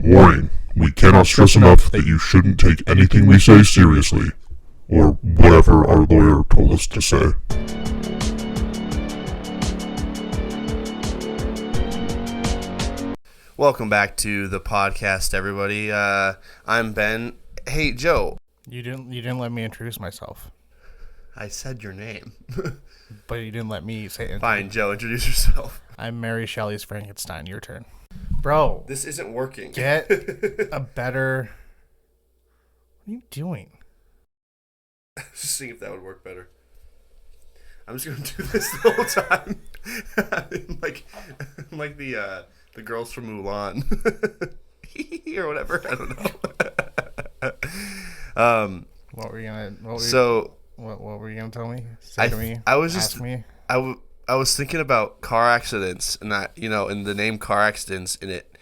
Warning, we cannot stress enough that you shouldn't take anything we say seriously, or whatever our lawyer told us to say. Welcome back to the podcast, everybody. I'm Ben. Hey, Joe. You didn't let me introduce myself. I said your name. But you didn't let me say it. Fine, Joe, introduce yourself. I'm Mary Shelley's Frankenstein. Your turn. Bro. This isn't working. Get a better... What are you doing? Just seeing if that would work better. I'm just going to do this the whole time. I'm like the girls from Mulan. Or whatever. I don't know. What were you gonna... What were you gonna tell me? Say to me? I was Ask just... me? I was thinking about car accidents, and that, in the name car accidents in it,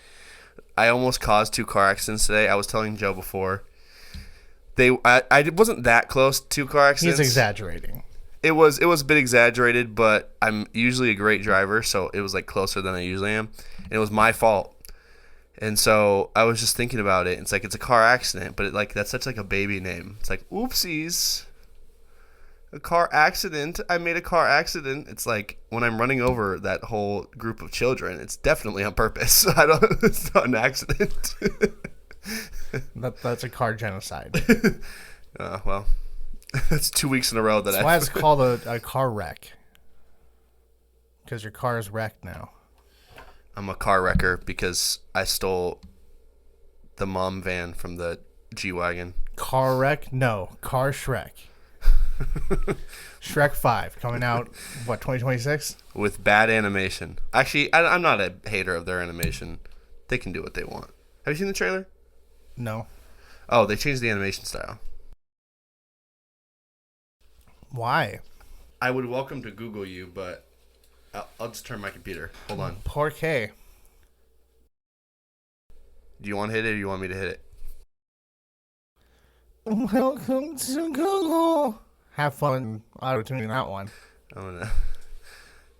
I almost caused 2 car accidents today. I was telling Joe before. I wasn't that close to 2 car accidents. He's exaggerating. It was a bit exaggerated, but I'm usually a great driver, so it was like closer than I usually am. And it was my fault. And so I was just thinking about it. It's like it's a car accident, but that's such like a baby name. It's like, oopsies. A car accident. I made a car accident. It's like when I'm running over that whole group of children, it's definitely on purpose. It's not an accident. That's a car genocide. Well, that's 2 weeks in a row That's why it's called a car wreck. Because your car is wrecked now. I'm a car wrecker because I stole the mom van from the G-Wagon. Car wreck? No. Car Shrek. Shrek 5 coming out, 2026? With bad animation. Actually, I'm not a hater of their animation. They can do what they want. Have you seen the trailer? No. Oh, they changed the animation style. Why? I would welcome to Google you, but I'll just turn my computer. Hold on. Poor K. Do you want to hit it or do you want me to hit it? Welcome to Google. Have fun auto-tuning that one. I'm going to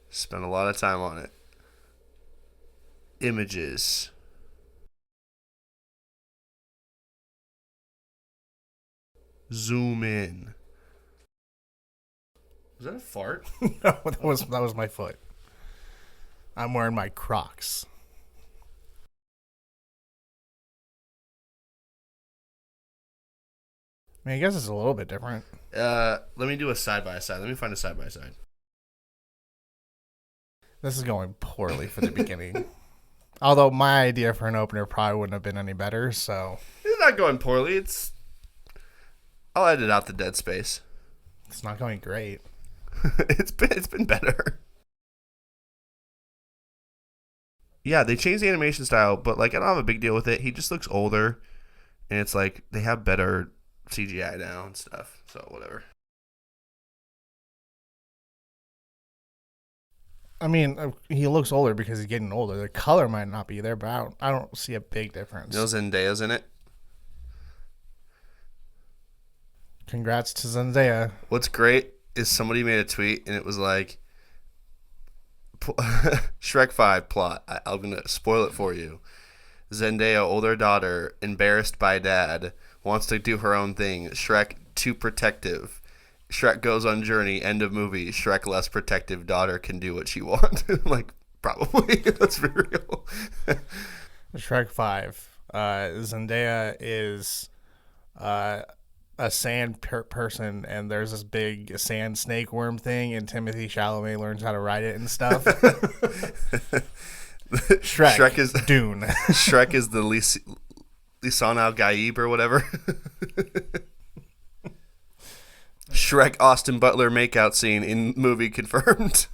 spend a lot of time on it. Images. Zoom in. Was that a fart? No, that was my foot. I'm wearing my Crocs. I mean, I guess it's a little bit different. Let me do a side-by-side. Let me find a side-by-side. This is going poorly for the beginning. Although my idea for an opener probably wouldn't have been any better, so... It's not going poorly. I'll edit out the dead space. It's not going great. It's been better. Yeah, they changed the animation style, but I don't have a big deal with it. He just looks older, and it's like they have better CGI now and stuff. So whatever. I mean, he looks older because he's getting older. The color might not be there, but I don't see a big difference. Zendaya's in it. Congrats to Zendaya. What's great is somebody made a tweet and it was like, Shrek 5 plot. I'm going to spoil it for you. Zendaya, older daughter, embarrassed by dad, wants to do her own thing. Shrek too protective. Shrek goes on journey. End of movie. Shrek less protective. Daughter can do what she wants. Probably. That's very real. Shrek 5. Zendaya is... a sand person, and there's this big sand snake worm thing, and Timothy Chalamet learns how to ride it and stuff. Shrek is Dune. Shrek is the Lisan al-Gaib or whatever. Shrek Austin Butler makeout scene in movie confirmed.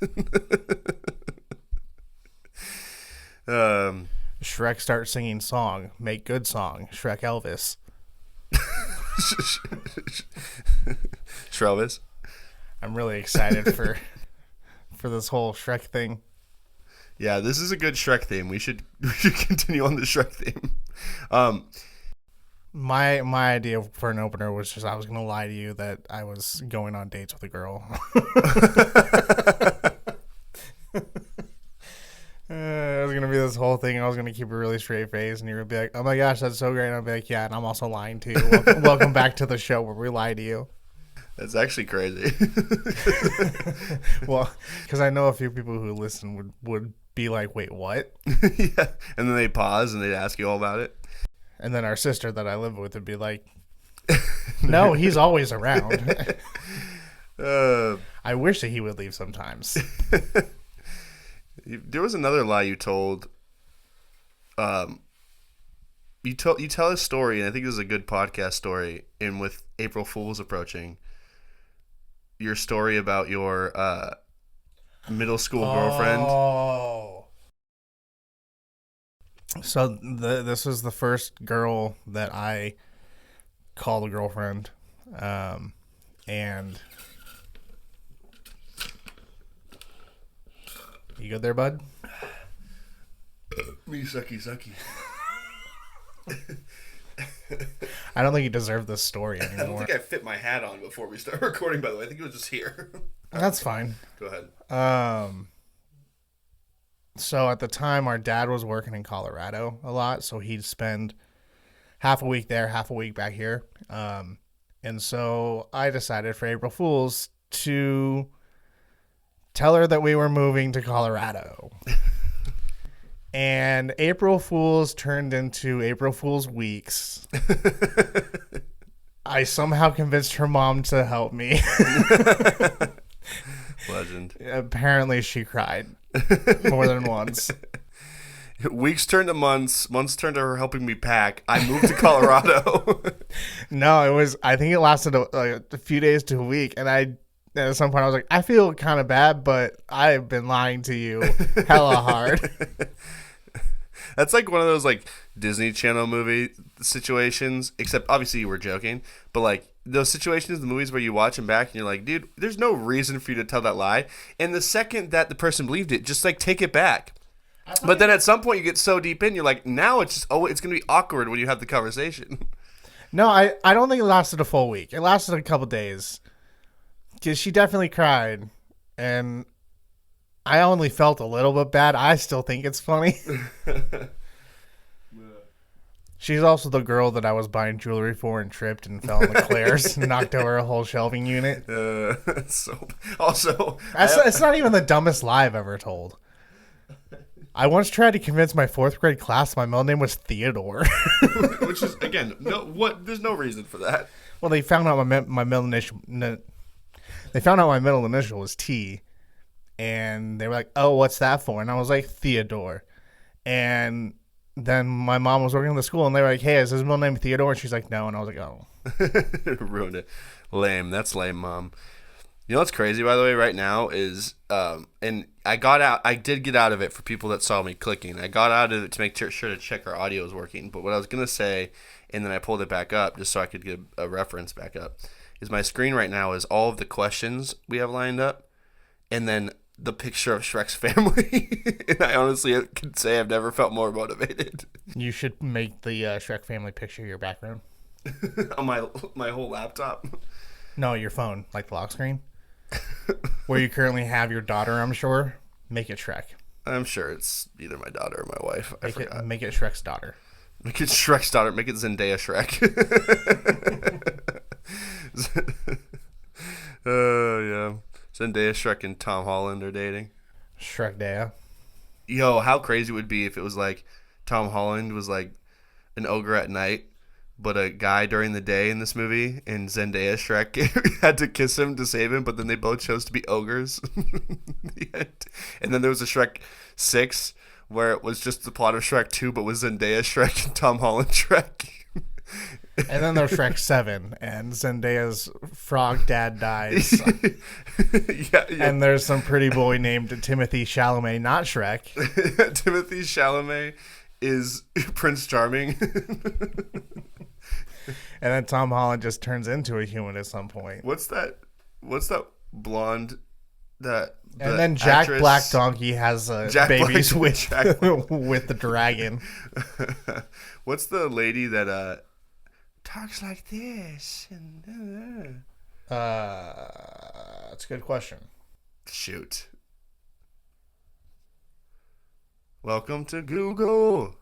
Shrek starts singing song. Make good song. Shrek Elvis. Shrovis. I'm really excited for this whole Shrek thing. Yeah, this is a good Shrek theme. We should continue on the Shrek theme. My idea for an opener was just I was gonna lie to you that I was going on dates with a girl. I was gonna be this whole thing. I was gonna keep a really straight face, and you're gonna be like, "Oh my gosh, that's so great!" And I'll be like, "Yeah," and I'm also lying too. Welcome back to the show where we lie to you. That's actually crazy. Well, because I know a few people who listen would be like, "Wait, what?" Yeah, and then they pause and they'd ask you all about it. And then our sister that I live with would be like, "No, he's always around." I wish that he would leave sometimes. There was another lie you told. You tell a story, and I think this is a good podcast story. And with April Fool's approaching, your story about your middle school girlfriend. Oh. So this was the first girl that I called a girlfriend, and you good there, bud? Me sucky. I don't think you deserve this story I don't anymore. think I fit my hat on before we started recording, by the way. I think it was just here. That's fine. Go ahead. So at the time, our dad was working in Colorado a lot, so he'd spend half a week there, half a week back here. And so I decided for April Fool's to tell her that we were moving to Colorado. And April Fool's turned into April Fool's weeks. I somehow convinced her mom to help me. Legend. Apparently she cried more than once. Weeks turned to months. Months turned to her helping me pack. I moved to Colorado. No, I think it lasted a few days to a week. And at some point I was like, I feel kind of bad, but I've been lying to you hella hard. That's like one of those like Disney Channel movie situations, except obviously you were joking, but like those situations, the movies where you watch them back and you're like, dude, there's no reason for you to tell that lie. And the second that the person believed it, just like take it back. But then at some point you get so deep in, you're like, now it's just, it's going to be awkward when you have the conversation. No, I don't think it lasted a full week. It lasted a couple days. Because she definitely cried. And I only felt a little bit bad. I still think it's funny. She's also the girl that I was buying jewelry for and tripped and fell in the Claire's and knocked over a whole shelving unit. So also, It's not even the dumbest lie I've ever told. I once tried to convince my 4th grade class my middle name was Theodore. which is again, there's no reason for that. Well, they found out my middle initial. They found out my middle initial was T, and they were like, "Oh, what's that for?" And I was like, "Theodore." And then my mom was working in the school, and they were like, "Hey, is his middle name Theodore?" And she's like, "No." And I was like, "Oh." Ruined it. Lame. That's lame, Mom. You know what's crazy, by the way, right now is, and I did get out of it for people that saw me clicking. I got out of it to make sure to check our audio is working. But what I was going to say, and then I pulled it back up just so I could get a reference back up, is my screen right now is all of the questions we have lined up, and then the picture of Shrek's family. And I honestly can say I've never felt more motivated. You should make the Shrek family picture your background. On my whole laptop. No, your phone, like the lock screen. Where you currently have your daughter, I'm sure. Make it Shrek. I'm sure it's either my daughter or my wife. I forgot. Make it Shrek's daughter. Make it Shrek's daughter. Make it Zendaya Shrek. Yeah. Zendaya Shrek and Tom Holland are dating. Shrek Daya. Yo, how crazy it would be if it was like Tom Holland was like an ogre at night, but a guy during the day in this movie, and Zendaya Shrek had to kiss him to save him, but then they both chose to be ogres. And then there was a Shrek 6 where it was just the plot of Shrek 2, but with Zendaya Shrek and Tom Holland Shrek. And then there's Shrek 7, and Zendaya's frog dad dies. Yeah. And there's some pretty boy named Timothy Chalamet, not Shrek. Timothy Chalamet is Prince Charming. And then Tom Holland just turns into a human at some point. What's that blonde and then Jack actress? Black Donkey has babies with with the dragon. What's the lady that talks like this? That's a good question. Shoot. Welcome to Google.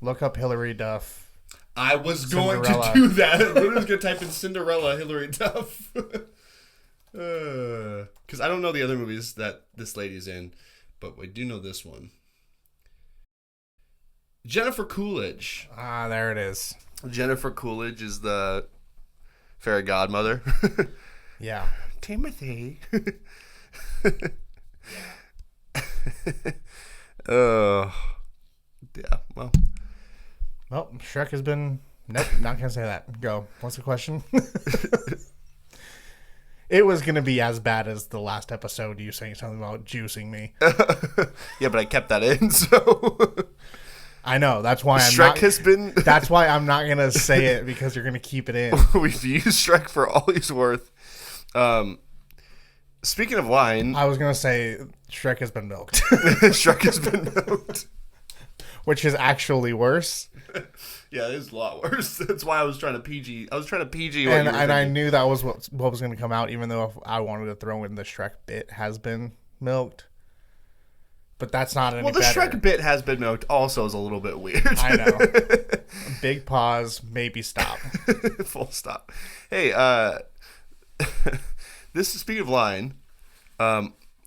Look up Hillary Duff. I was Cinderella. going to do that. I literally was going to type in Cinderella Hillary Duff. Because I don't know the other movies that this lady's in, but I do know this one. Jennifer Coolidge. Ah, there it is. Jennifer Coolidge is the fairy godmother. Yeah. Timothy. Oh, yeah. Well, Shrek has been... Nope, not going to say that. Go. What's the question? It was going to be as bad as the last episode, you saying something about juicing me. yeah, but I kept that in, so... I know. That's why Shrek has been... That's why I'm not going to say it, because you're going to keep it in. We've used Shrek for all he's worth. Speaking of wine... I was going to say Shrek has been milked. Shrek has been milked. Which is actually worse. Yeah, it is a lot worse. That's why I was trying to PG. I was trying to PG what And you were I thinking. knew that was what was going to come out, even though if I wanted to throw in the Shrek bit has been milked. But that's not any better. Well, the Shrek bit has been milked also is a little bit weird. I know. Big pause, maybe stop. Full stop. Hey, this is speaking of lying.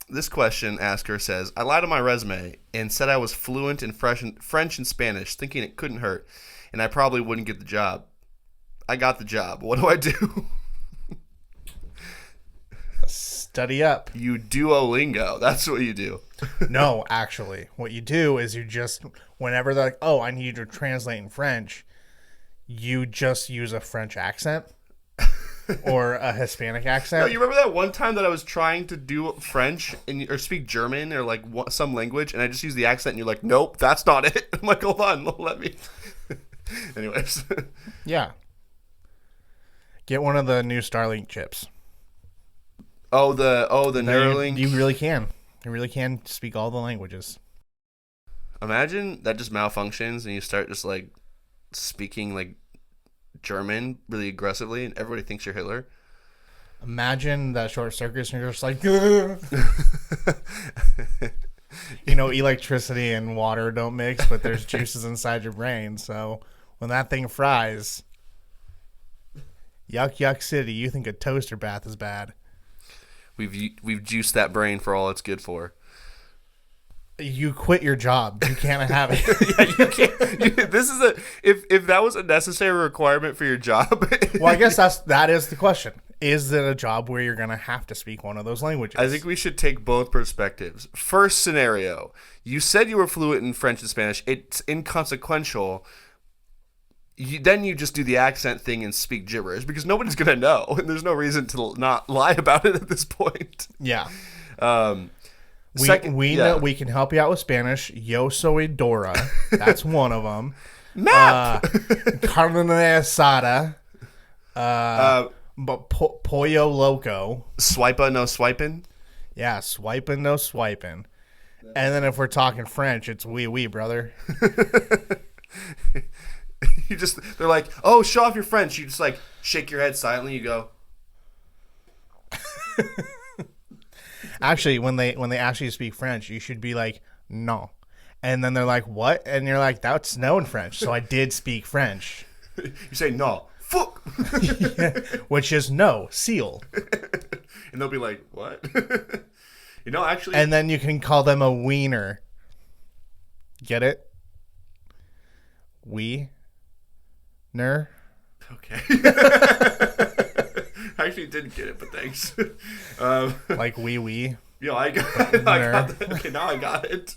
This question asker says, I lied on my resume and said I was fluent in French and Spanish, thinking it couldn't hurt, and I probably wouldn't get the job. I got the job. What do I do? Study up. You Duolingo. That's what you do. No, actually. What you do is you just, whenever they're like, oh, I need you to translate in French, you just use a French accent. Or a Hispanic accent. No, you remember that one time that I was trying to do French or speak German or like some language, and I just used the accent, and you're like, "Nope, that's not it." I'm like, "Hold on, let me." Anyways, yeah. Get one of the new Starlink chips. the Neuralink. You really can. You really can speak all the languages. Imagine that just malfunctions, and you start just like speaking like German really aggressively, and everybody thinks you're Hitler. Imagine that short circuit, and you're just like, electricity and water don't mix, but there's juices inside your brain. So when that thing fries, yuck city, you think a toaster bath is bad. We've juiced that brain for all it's good for. You quit your job. You can't have it. Yeah, you can't. This is if that was a necessary requirement for your job. Well, I guess that is the question. Is it a job where you're going to have to speak one of those languages? I think we should take both perspectives. First scenario, you said you were fluent in French and Spanish. It's inconsequential. Then you just do the accent thing and speak gibberish because nobody's going to know, and there's no reason to not lie about it at this point. Yeah. We know we can help you out with Spanish. Yo soy Dora. That's one of them. Map. Carne asada. But Pollo Loco. Swipa, no swiping. Yeah, swiping, no swiping. And then if we're talking French, it's oui, brother. They're like, oh, show off your French. You just like shake your head silently. You go. Actually, when they ask you to speak French, you should be like, no. And then they're like, what? And you're like, that's no in French. So I did speak French. You say no. Fuck. Yeah, which is no, seal. And they'll be like, what? Actually. And then you can call them a wiener. Get it? Wiener. Okay. I actually didn't get it, but thanks. Like wee. Yeah, I got it. Okay, now I got it.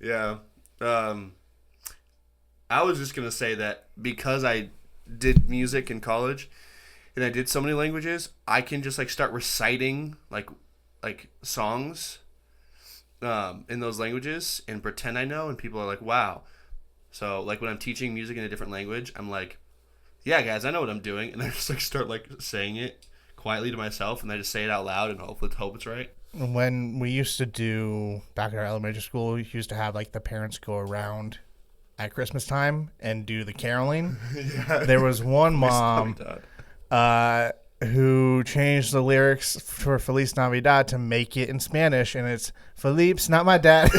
Yeah. I was just going to say that because I did music in college and I did so many languages, I can just like start reciting like songs in those languages and pretend I know, and people are like, wow. So like when I'm teaching music in a different language, I'm like, yeah, guys, I know what I'm doing. And I just like start like saying it quietly to myself, and I just say it out loud and hope it's right. When we used to do, back at our elementary school, we used to have like the parents go around at Christmas time and do the caroling. Yeah. There was one mom who changed the lyrics for Feliz Navidad to make it in Spanish, and it's Felipe's not my dad.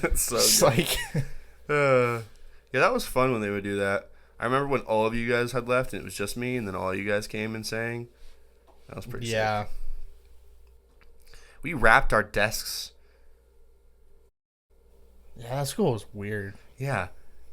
It's so It's good. like, Yeah, that was fun when they would do that. I remember when all of you guys had left and it was just me, and then all you guys came and sang. That was pretty yeah. sick. We wrapped our desks. Yeah, that school was weird. Yeah,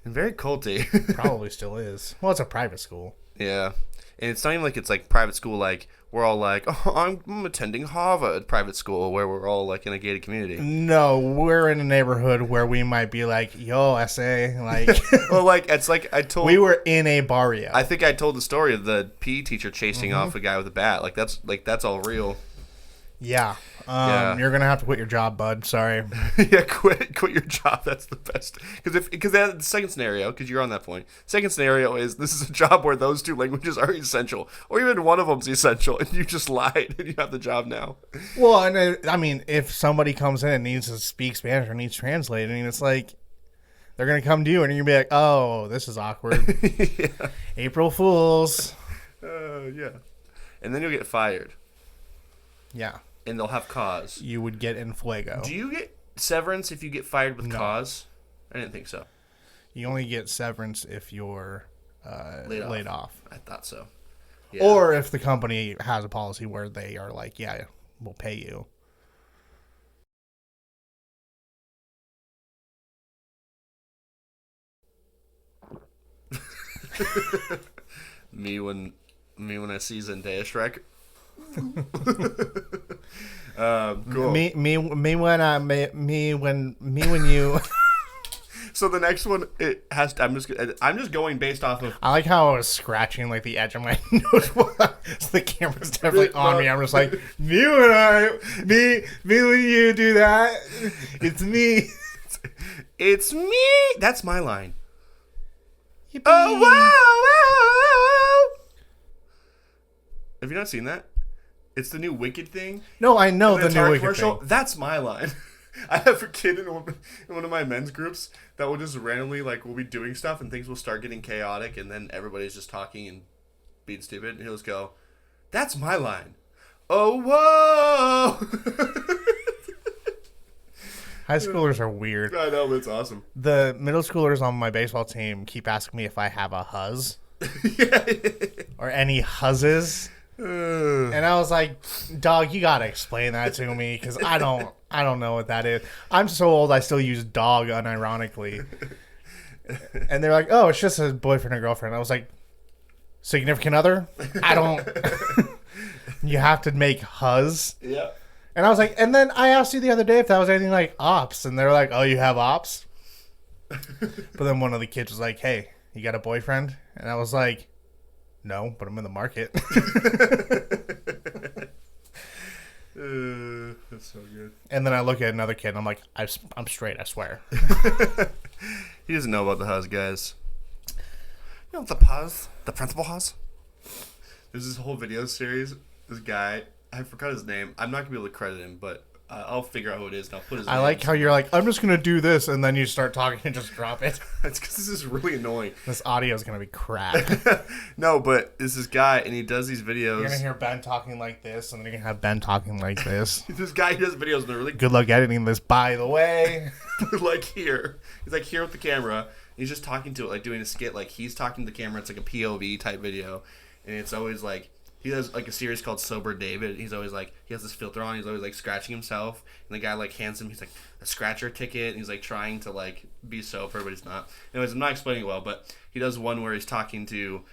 and very culty. Probably still is. Well, it's a private school. Yeah, and it's not even like it's like private school. Like we're all like, oh, I'm attending Harvard private school, where we're all like in a gated community. No, we're in a neighborhood where we might be like, yo, SA. Like, Well, like it's like I told. we were in a barrio. I think I told the story of the PE teacher chasing off a guy with a bat. Like that's all real. Yeah. Yeah. You're gonna have to quit your job, bud. Sorry. Yeah, quit your job. That's the best. Because the second scenario, because you're on that point. Second scenario is this is a job where those two languages are essential, or even one of them's essential, and you just lied and you have the job now. Well, and I mean, if somebody comes in and needs to speak Spanish or needs translating, it's like they're gonna come to you and you're gonna be like, "Oh, this is awkward." Yeah. April Fools. Yeah. And then you'll get fired, Yeah, and they'll have cause. you would get in fuego. Do you get severance if you get fired with No. cause? I didn't think so. You only get severance if you're laid off. I thought so. Yeah. Or if the company has a policy where they are like, yeah, we'll pay you. me when I see Zendaya Shrek. Cool. Me when you. So the next one, it has. I'm just going based off of. I like how I was scratching like the edge of my nose. So the camera's definitely on me. I'm just like me when you do that. It's me. It's me. That's my line. Yippee. Oh wow! Have you not seen that? It's the new Wicked thing. No, I know the entire new Wicked commercial. thing. That's my line. I have a kid in one of my men's groups that will just randomly like we'll be doing stuff and things will start getting chaotic and then everybody's just talking and being stupid and he'll just go, "That's my line." Oh whoa! High schoolers are weird. I know, but it's awesome. The middle schoolers on my baseball team keep asking me if I have a huzz Yeah. or any huzzes. And I was like, dog, you gotta explain that to me because I don't know what that is. I'm so old I still use dog unironically. And they're like, oh, it's just a boyfriend or girlfriend. I was like, significant other? I don't. You have to make huzz. Yeah. And I was like, and then I asked you the other day if that was anything like ops, and they're like, oh, you have ops? But then one of the kids was like, hey, you got a boyfriend? And I was like, no, but I'm in the market. That's so good. And then I look at another kid and I'm like, I'm straight, I swear. He doesn't know about the Huz, guys. You know the Huz? The principal Huz? There's this whole video series. This guy, I forgot his name. I'm not going to be able to credit him, but I'll figure out who it is and I'll put his name. I like how you're like, I'm just going to do this, and then you start talking and just drop it. It's because this is really annoying. This audio is going to be crap. No, but it's this guy, and he does these videos. You're going to hear Ben talking like this, and then you're going to have Ben talking like this. This guy, he does videos, and they're really Good luck editing this, by the way. like here. He's like here with the camera. He's just talking to it, like doing a skit. Like he's talking to the camera. It's like a POV type video, and it's always like he does like a series called Sober David. He's always like he has this filter on. He's always like scratching himself, and the guy like hands him he's like a scratcher ticket, and he's like trying to like be sober, but he's not. Anyways, I'm not explaining it well, but he does one where he's talking to.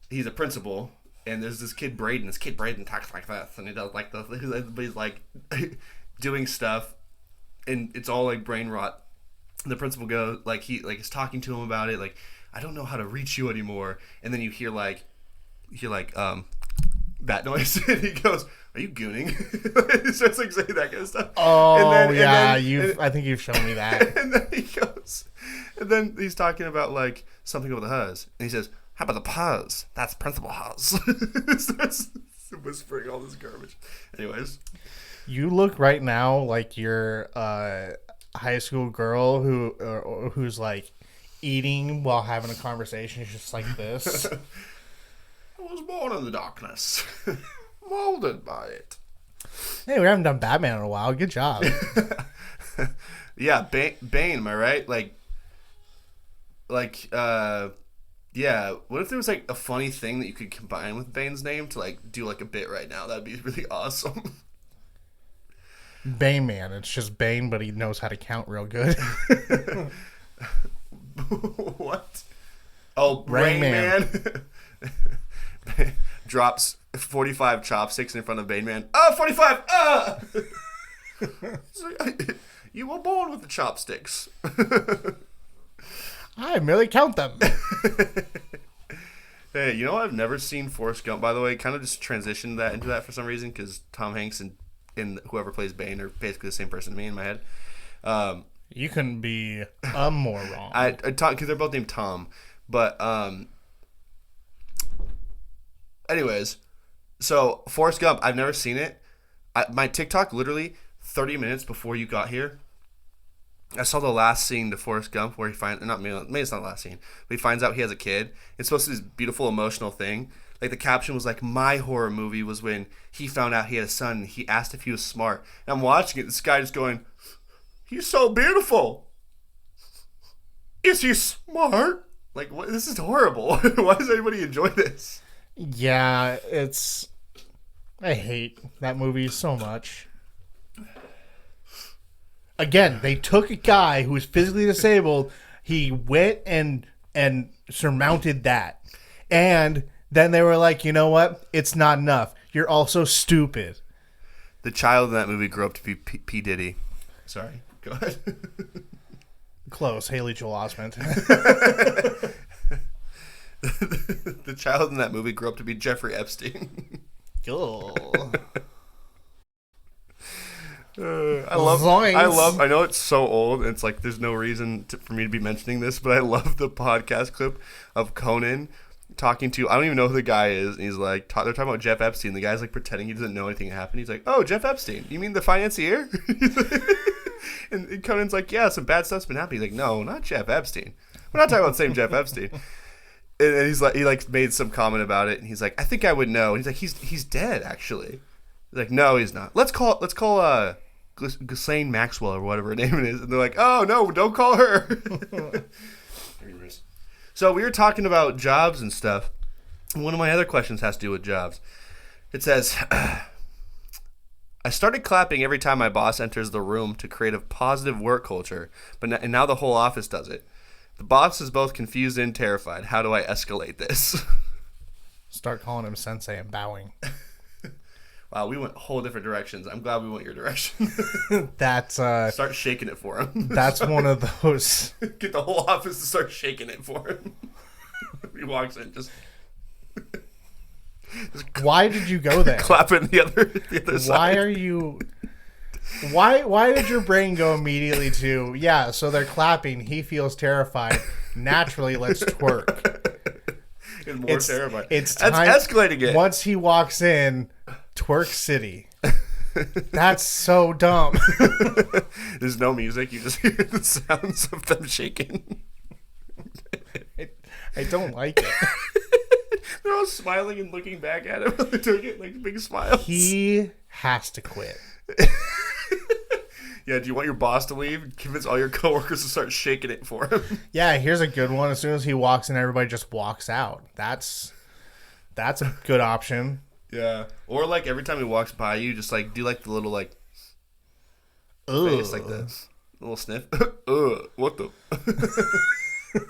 He's a principal. And there's this kid Braden. This kid Braden talks like this, and he does like the. But he's like doing stuff, and it's all like brain rot. And the principal goes like he like is talking to him about it. Like I don't know how to reach you anymore. And then you hear like bat noise, and he goes, "Are you gooning?" He starts like saying that kind of stuff. Oh, and yeah, then, I think you've shown me that. And then he goes, and then he's talking about like something over the Huz, and he says, "How about the Puz? That's Principal Huz." Starts whispering all this garbage. Anyways, You look right now like you're a high school girl who's like eating while having a conversation. She's just like this. I was born in the darkness, molded by it. Hey, we haven't done Batman in a while. Good job. Yeah, Bane, am I right? Yeah. What if there was like a funny thing that you could combine with Bane's name to like do like a bit right now? That'd be really awesome. Bane Man. It's just Bane, but he knows how to count real good. What? Oh, Rain Man. Drops 45 chopsticks in front of Bane Man. Oh, 45! Ah! You were born with the chopsticks. I merely count them. Hey, you know what? I've never seen Forrest Gump, by the way. Kind of just transitioned that into that for some reason because Tom Hanks and whoever plays Bane are basically the same person to me in my head. You couldn't be more wrong. I talk because they're both named Tom, but anyways, so Forrest Gump, I've never seen it. My TikTok literally 30 minutes before you got here. I saw the last scene to Forrest Gump where he finds, maybe it's not the last scene, but he finds out he has a kid. It's supposed to be this beautiful emotional thing. Like the caption was like, my horror movie was when he found out he had a son and he asked if he was smart. And I'm watching it, this guy just going, he's so beautiful. Is he smart? Like, what? This is horrible. Why does anybody enjoy this? Yeah, I hate that movie so much. Again, they took a guy who was physically disabled. He went and surmounted that. And then they were like, you know what? It's not enough. You're also stupid. The child in that movie grew up to be P. Diddy. Sorry. Go ahead. Close. Haley Joel Osment. The child in that movie grew up to be Jeffrey Epstein. I know it's so old and it's like there's no reason for me to be mentioning this, but I love the podcast clip of Conan talking to, I don't even know who the guy is, and he's like, they're talking about Jeff Epstein. The guy's like pretending he doesn't know anything happened. He's like, oh, Jeff Epstein, you mean the financier? And Conan's like, yeah, some bad stuff's been happening. He's like, no, not Jeff Epstein. We're not talking about the same Jeff Epstein. And he's like, he like made some comment about it, and he's like, I think I would know. And he's like, he's dead actually. He's like, no, he's not. Let's call Ghislaine Maxwell or whatever her name is. And they're like, oh no, don't call her. So we were talking about jobs and stuff. One of my other questions has to do with jobs. It says, I started clapping every time my boss enters the room to create a positive work culture, and now the whole office does it. The boss is both confused and terrified. How do I escalate this? Start calling him sensei and bowing. Wow, we went whole different directions. I'm glad we went your direction. That's start shaking it for him. That's one of those. Get the whole office to start shaking it for him. He walks in, just why did you go there? Clapping the other side. Why are you? Why did your brain go immediately to, yeah, so they're clapping, he feels terrified. Naturally, let's twerk. It's more terrifying. That's escalating it. Once he walks in, twerk city. That's so dumb. There's no music. You just hear the sounds of them shaking. I don't like it. They're all smiling and looking back at him. They're doing it like big smiles. He has to quit. Yeah, do you want your boss to leave? Convince all your coworkers to start shaking it for him. Yeah, here's a good one. As soon as he walks in, everybody just walks out. That's a good option. Yeah. Or like every time he walks by you, just like do like the little like face like this. A little sniff. Ugh, what the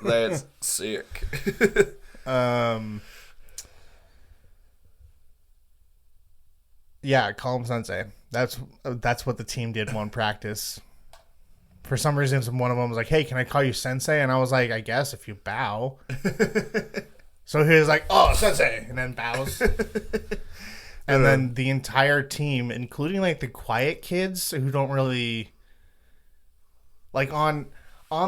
That's sick. Yeah, call him sensei. That's what the team did one practice. For some reason, one of them was like, hey, can I call you sensei? And I was like, I guess if you bow. So he was like, oh, sensei, and then bows. And then the entire team, including like the quiet kids who don't really like on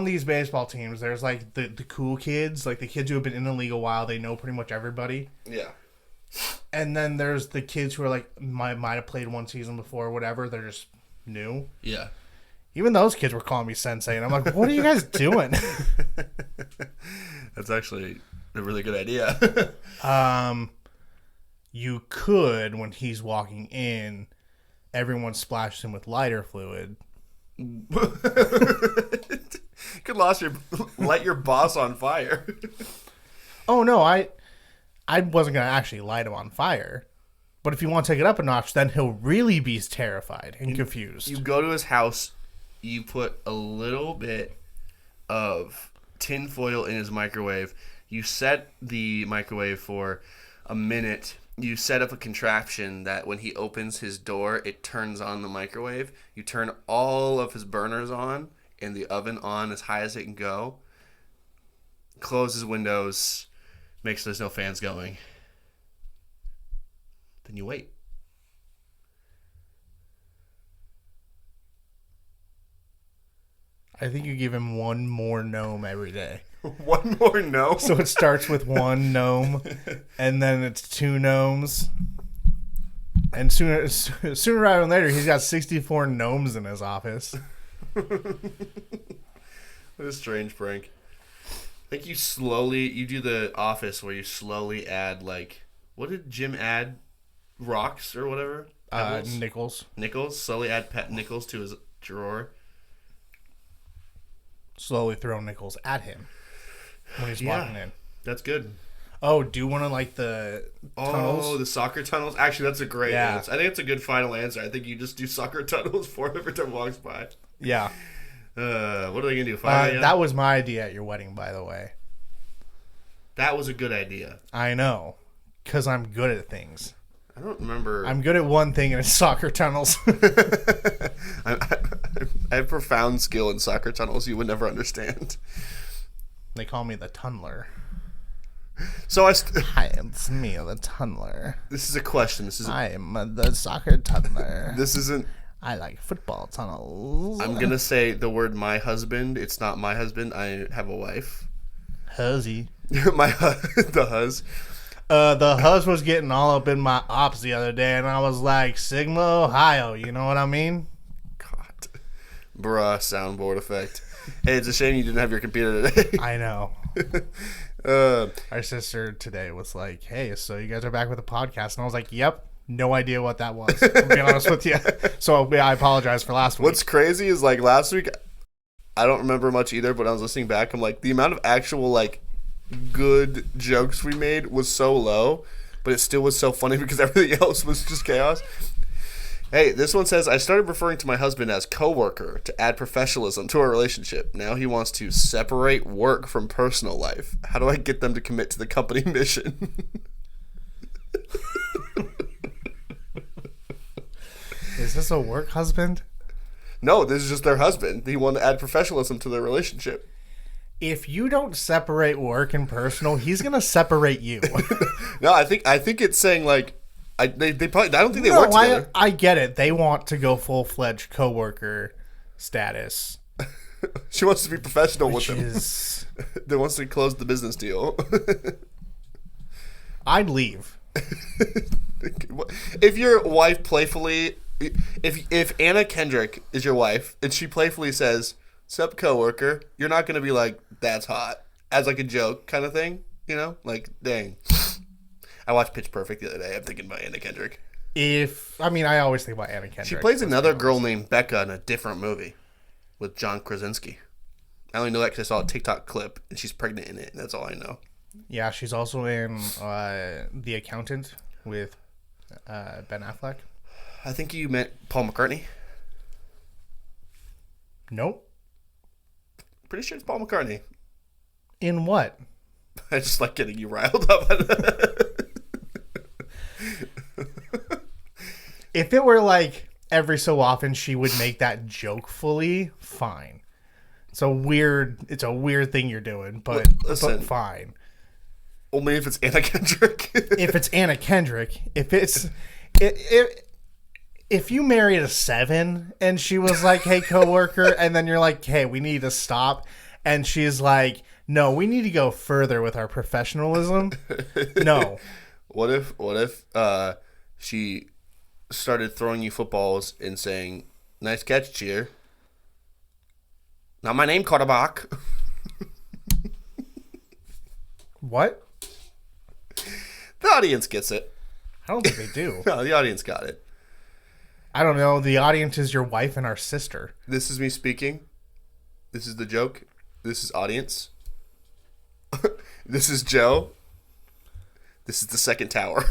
these baseball teams, there's like the cool kids, like the kids who have been in the league a while, they know pretty much everybody. Yeah. And then there's the kids who are like might have played one season before or whatever, they're just new. Yeah. Even those kids were calling me sensei, and I'm like, what are you guys doing? That's actually a really good idea. You could, when he's walking in, everyone splashes him with lighter fluid, Could light your boss on fire. Oh no, I wasn't gonna actually light him on fire. But if you want to take it up a notch, then he'll really be terrified and confused. You go to his house, you put a little bit of tin foil in his microwave. You set the microwave for a minute. You set up a contraption that when he opens his door, it turns on the microwave. You turn all of his burners on and the oven on as high as it can go. Close his windows. Make sure there's no fans going. Then you wait. I think you give him one more gnome every day. One more gnome? So it starts with one gnome, and then it's 2 gnomes. And sooner rather than later, he's got 64 gnomes in his office. What a strange prank. I think you do the office where you slowly add, like, what did Jim add? Rocks or whatever? Nickels. Nickels? Slowly add pet nickels to his drawer. Slowly throw nickels at him when he's walking in. That's good. Oh, do one of like the tunnels? Oh, the soccer tunnels? Actually, that's a great answer. I think it's a good final answer. I think you just do soccer tunnels for him every time he walks by. Yeah. What are they going to do? 5 a.m.? That was my idea at your wedding, by the way. That was a good idea. I know. Because I'm good at things. I don't remember. I'm good at one thing, and it's soccer tunnels. I have profound skill in soccer tunnels you would never understand. They call me the tunneler. So Hi, it's me, the tunneler. This is a question. I'm the soccer tunneler. This isn't. I like football tunnels. I'm gonna say the word "my husband." It's not my husband. I have a wife. Huzzy. The huz. The huz was getting all up in my ops the other day, and I was like, Sigma, Ohio. You know what I mean? God. Bruh, soundboard effect. Hey, it's a shame you didn't have your computer today. I know. Our sister today was like, hey, so you guys are back with a podcast. And I was like, yep. No idea what that was. To be honest with you. So I apologize for last week. What's crazy is, like, last week, I don't remember much either, but I was listening back. I'm like, the amount of actual, like, good jokes we made was so low, but it still was so funny because everything else was just chaos. Hey, this one says, I started referring to my husband as coworker to add professionalism to our relationship. Now he wants to separate work from personal life. How do I get them to commit to the company mission? Is this a work husband? No, this is just their husband. He wanted to add professionalism to their relationship. If you don't separate work and personal, he's gonna separate you. No, I think it's saying, like, they probably. I don't think they work together. I get it. They want to go full-fledged coworker status. She wants to be professional with him. Is... They wants to close the business deal. I'd leave. If your wife playfully, if Anna Kendrick is your wife and she playfully says, "Sup, coworker," you're not gonna be like, "That's hot," as like a joke kind of thing, you know? Like, dang. I watched Pitch Perfect the other day. I'm thinking about Anna Kendrick. I always think about Anna Kendrick. She plays another girl named Becca in a different movie with John Krasinski. I only know that because I saw a TikTok clip and she's pregnant in it. And that's all I know. Yeah, she's also in The Accountant with Ben Affleck. I think you meant Paul McCartney. Nope. Pretty sure it's Paul McCartney. In what? I just like getting you riled up. If it were like every so often she would make that joke fully, fine. It's a weird thing you're doing, but fine. Only if it's Anna Kendrick. If it's Anna Kendrick, if you married a 7 and she was like, "Hey, coworker," and then you're like, "Hey, we need to stop," and she's like, "No, we need to go further with our professionalism." No. What if she started throwing you footballs and saying, "Nice catch, cheer"? Not my name, quarterback. What? The audience gets it. I don't think they do. No, the audience got it. I don't know. The audience is your wife and our sister. This is me speaking. This is the joke. This is audience. This is Joe. This is the second tower.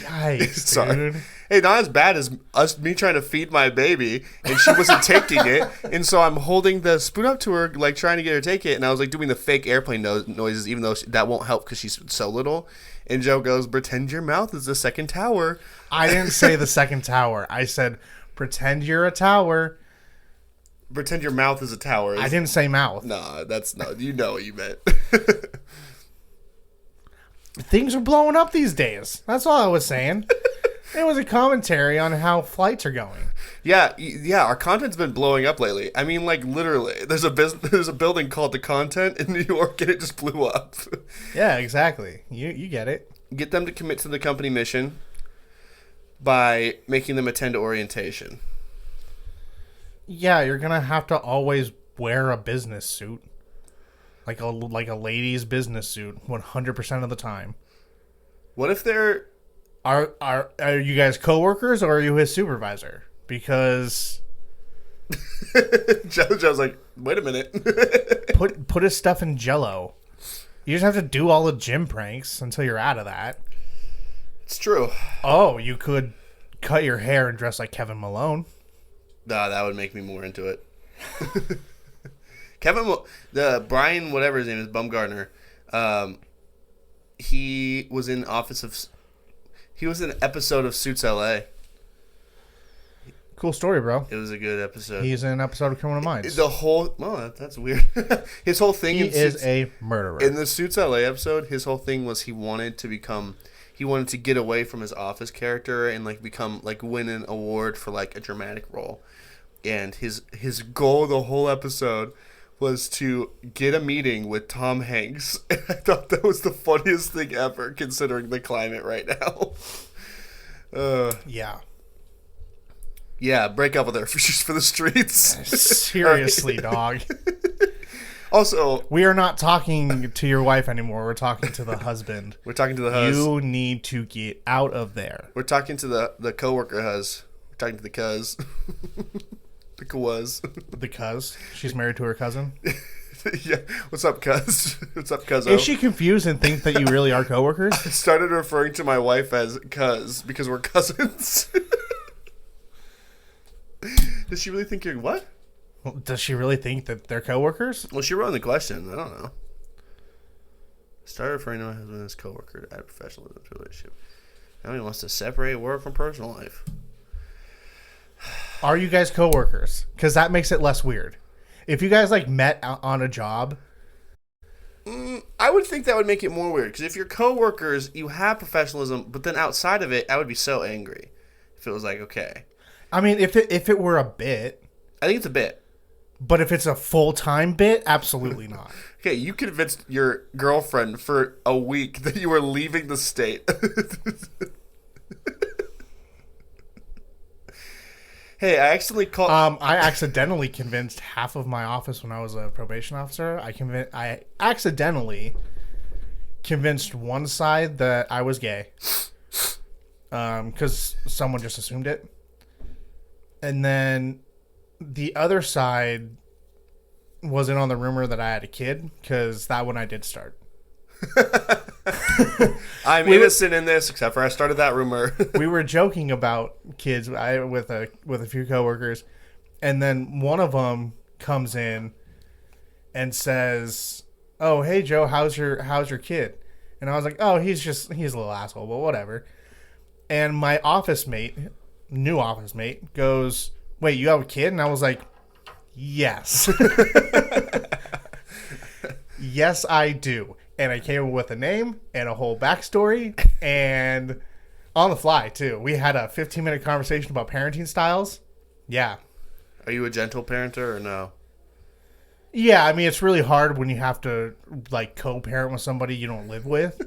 Yikes, Sorry. dude. Hey, not as bad as me trying to feed my baby, and she wasn't taking it, and so I'm holding the spoon up to her, like trying to get her to take it, and I was like doing the fake airplane noises, even though that won't help because she's so little. And Joe goes, "Pretend your mouth is the second tower." I didn't say the second tower. I said, pretend you're a tower. Pretend your mouth is a tower. I didn't say mouth. Nah, that's not. You know what you meant. Things are blowing up these days. That's all I was saying. It was a commentary on how flights are going. Yeah. Our content's been blowing up lately. I mean, like literally, there's a building called The Content in New York, and it just blew up. Yeah, exactly. You get it. Get them to commit to the company mission by making them attend orientation. Yeah, you're gonna have to always wear a business suit, like a lady's business suit, 100% of the time. What if they're Are you guys coworkers or are you his supervisor? Because Joe's like, wait a minute. put his stuff in Jello. You just have to do all the gym pranks until you're out of that. It's true. Oh, you could cut your hair and dress like Kevin Malone. Nah, that would make me more into it. Brian, whatever his name is, Bumgarner. He was in an episode of Suits LA. Cool story, bro. It was a good episode. He's in an episode of Criminal Minds. That's weird. His whole thing is a murderer. In the Suits LA episode, his whole thing was he wanted to get away from his office character and win an award for like a dramatic role. And his goal the whole episode was to get a meeting with Tom Hanks. And I thought that was the funniest thing ever, considering the climate right now. Yeah. Yeah, break up with her just for the streets. Seriously, dog. Also, we are not talking to your wife anymore. We're talking to the husband. We're talking to the hus. You need to get out of there. We're talking to the coworker hus. We're talking to the cuz. The cuz. The cuz? She's married to her cousin? Yeah. What's up, cuz? What's up, cuzzo? Is she confused and thinks that you really are coworkers? I started referring to my wife as cuz because we're cousins. Does she really think you're what? Does she really think that they're coworkers? Well, she wrote in the question. I don't know. Started referring to my husband as coworker to add professionalism to the relationship. Now he wants to separate work from personal life. Are you guys coworkers? Because that makes it less weird. If you guys met on a job, I would think that would make it more weird. Because if you're coworkers, you have professionalism, but then outside of it, I would be so angry if it was like, okay. I mean, if it were a bit, I think it's a bit. But if it's a full-time bit, absolutely not. Okay, you convinced your girlfriend for a week that you were leaving the state. Hey, I accidentally convinced half of my office when I was a probation officer. I accidentally convinced one side that I was gay, because someone just assumed it, and then the other side was in on the rumor that I had a kid, because that one I did start. I'm innocent in this, except for I started that rumor. We were joking about kids with a few coworkers, and then one of them comes in and says, "Oh, hey Joe, how's your kid?" And I was like, "Oh, he's a little asshole, but whatever." And my new office mate goes, "Wait, you have a kid?" And I was like, "Yes." Yes, I do. And I came up with a name and a whole backstory, and on the fly, too. We had a 15-minute conversation about parenting styles. Yeah. Are you a gentle parenter or no? Yeah, I mean, it's really hard when you have to, co-parent with somebody you don't live with.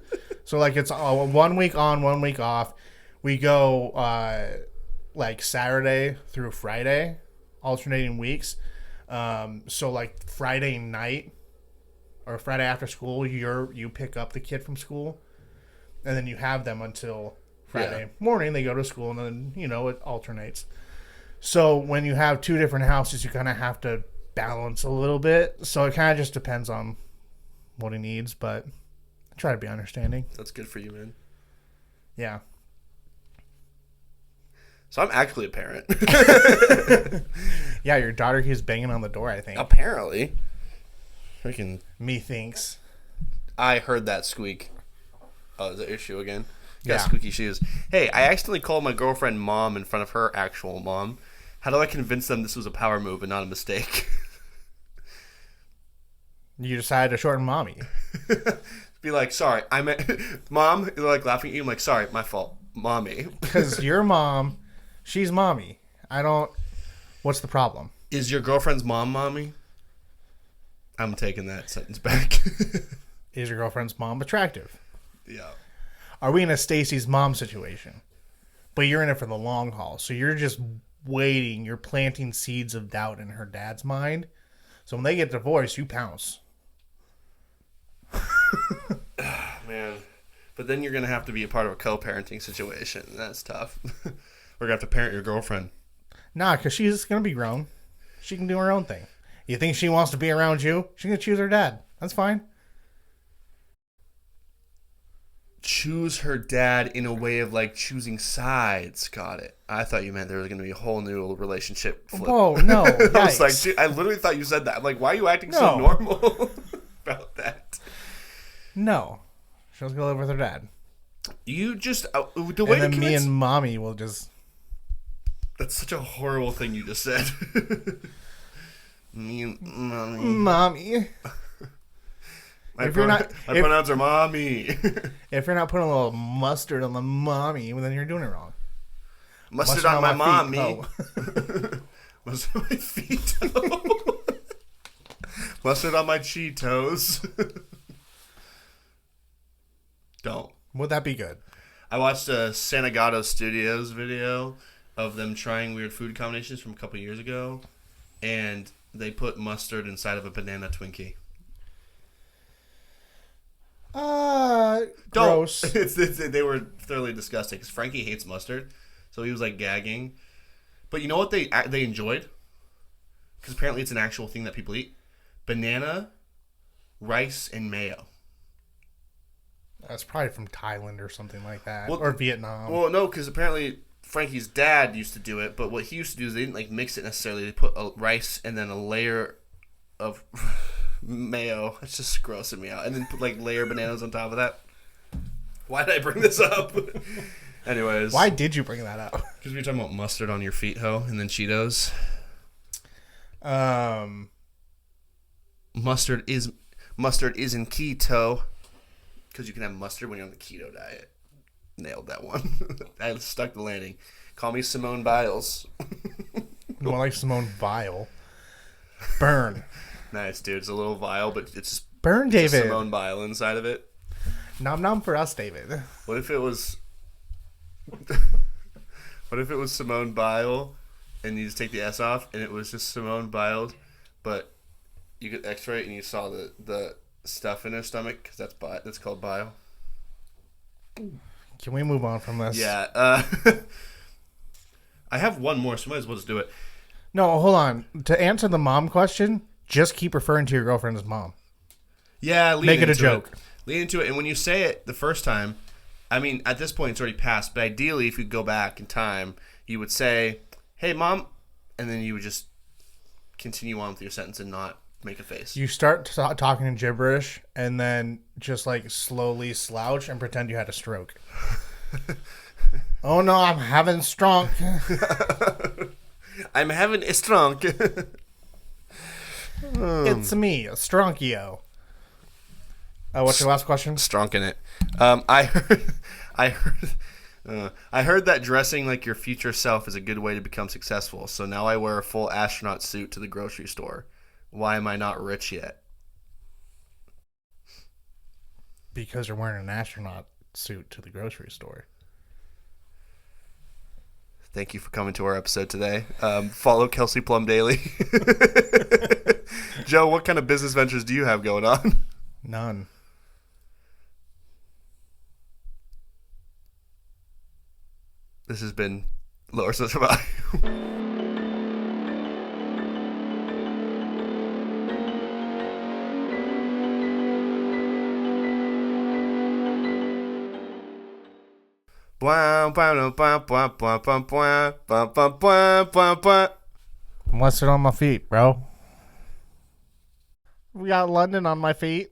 So, it's 1 week on, 1 week off. We go, Saturday through Friday, alternating weeks. So, Friday night, or Friday after school, you pick up the kid from school, and then you have them until Friday morning they go to school, and then it alternates. So when you have two different houses, you kind of have to balance a little bit. So it kind of just depends on what he needs, but I try to be understanding. That's good for you, man. Yeah. So I'm actually a parent. Yeah, your daughter keeps banging on the door, I think. Apparently. Freaking. Methinks. I heard that squeak. Oh, is that issue again? Got Yeah. squeaky shoes. Hey, I accidentally called my girlfriend mom in front of her actual mom. How do I convince them this was a power move and not a mistake? You decided to shorten mommy. Be like, sorry, I meant mom. They're like laughing at you. I'm like, sorry, my fault, mommy. Because your mom, she's mommy. What's the problem? Is your girlfriend's mom mommy? I'm taking that sentence back. Is your girlfriend's mom attractive? Yeah. Are we in a Stacy's mom situation? But you're in it for the long haul. So you're just waiting. You're planting seeds of doubt in her dad's mind. So when they get divorced, you pounce. Man. But then you're going to have to be a part of a co-parenting situation. That's tough. We're going to have to parent your girlfriend. Nah, because she's going to be grown. She can do her own thing. You think she wants to be around you? She can choose her dad. That's fine. Choose her dad in a way of like choosing sides. Got it. I thought you meant there was going to be a whole new relationship flip. Whoa, no. I was like, Yikes. dude, I literally thought you said that. I'm like, why are you acting so No. normal about that? No. She'll go live with her dad. You just the way And then to me convince. and mommy will just... That's such a horrible thing you just said. Me and mommy. Mommy. My If you're not- my if- pronouns are mommy. If you're not putting a little mustard on the mommy, well, then you're doing it wrong. Mustard on my mommy. feet. Oh. Mustard on my feet. Mustard on my Cheetos. Don't. Would that be good? I watched a Sanagato Studios video of them trying weird food combinations from a couple years ago, and they put mustard inside of a banana Twinkie. Gross. They were thoroughly disgusting because Frankie hates mustard, so he was like gagging. But you know what they enjoyed? Because apparently it's an actual thing that people eat: banana, rice, and mayo. That's probably from Thailand or something like that. Well, or Vietnam. Well, no, because apparently Frankie's dad used to do it, but what he used to do is they didn't like mix it necessarily. They put a rice and then a layer of mayo. It's just grossing me out. And then put like layer bananas on top of that. Why did I bring this up? Anyways. Why did you bring that up? Because we were talking about mustard on your feet, ho, and then Cheetos. Mustard isn't keto. Because you can have mustard when you're on the keto diet. Nailed that one. I stuck the landing. Call me Simone Biles. More like Simone Vile. Burn. Nice, dude. It's a little vial, but it's Burn, just David. Simone Bile inside of it. Nom nom for us, David. What if it was... What if it was Simone Bile and you just take the S off and it was just Simone Biles, but you could x-ray it and you saw the stuff in her stomach because that's called bile. Can we move on from this? Yeah. I have one more, so might as well just do it. No, hold on. To answer the mom question, just keep referring to your girlfriend as mom. Yeah, Make it a joke. Lean into it, and when you say it the first time, I mean, at this point it's already passed, but ideally if you go back in time, you would say, hey, Mom, and then you would just continue on with your sentence and not make a face. You start talking in gibberish and then just like slowly slouch and pretend you had a stroke. Oh no, I'm having stroke. I'm having a stroke. It's me, a Stronkio. What's your last question? Stronking it. I heard that dressing like your future self is a good way to become successful. So now I wear a full astronaut suit to the grocery store. Why am I not rich yet? Because you're wearing an astronaut suit to the grocery store. Thank you for coming to our episode today. Follow Kelsey Plum Daily. Joe, what kind of business ventures do you have going on? None. This has been Lower Social Value. I'm listed on my feet, bro. We got London on my feet.